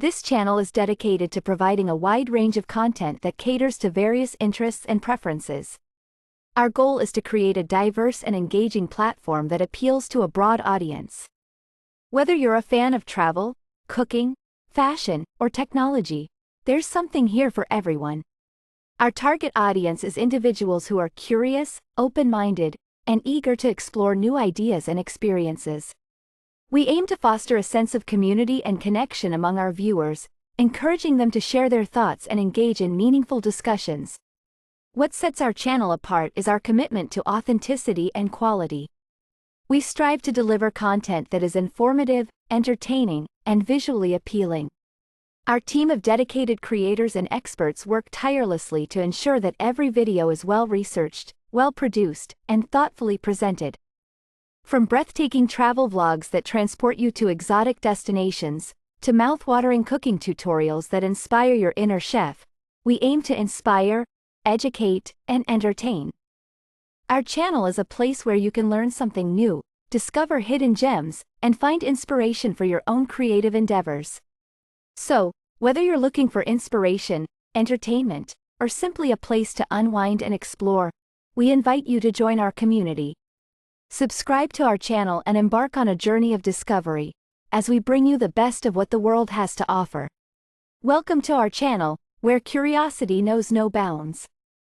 This channel is dedicated to providing a wide range of content that caters to various interests and preferences. Our goal is to create a diverse and engaging platform that appeals to a broad audience. Whether you're a fan of travel, cooking, fashion, or technology, there's something here for everyone. Our target audience is individuals who are curious, open-minded, and eager to explore new ideas and experiences. We aim to foster a sense of community and connection among our viewers, encouraging them to share their thoughts and engage in meaningful discussions. What sets our channel apart is our commitment to authenticity and quality. We strive to deliver content that is informative, entertaining, and visually appealing. Our team of dedicated creators and experts work tirelessly to ensure that every video is well-researched, well-produced, and thoughtfully presented. From breathtaking travel vlogs that transport you to exotic destinations, to mouth-watering cooking tutorials that inspire your inner chef, we aim to inspire, educate, and entertain. Our channel is a place where you can learn something new, discover hidden gems, and find inspiration for your own creative endeavors. So, whether you're looking for inspiration, entertainment, or simply a place to unwind and explore, we invite you to join our community. Subscribe to our channel and embark on a journey of discovery, as we bring you the best of what the world has to offer. Welcome to our channel, where curiosity knows no bounds.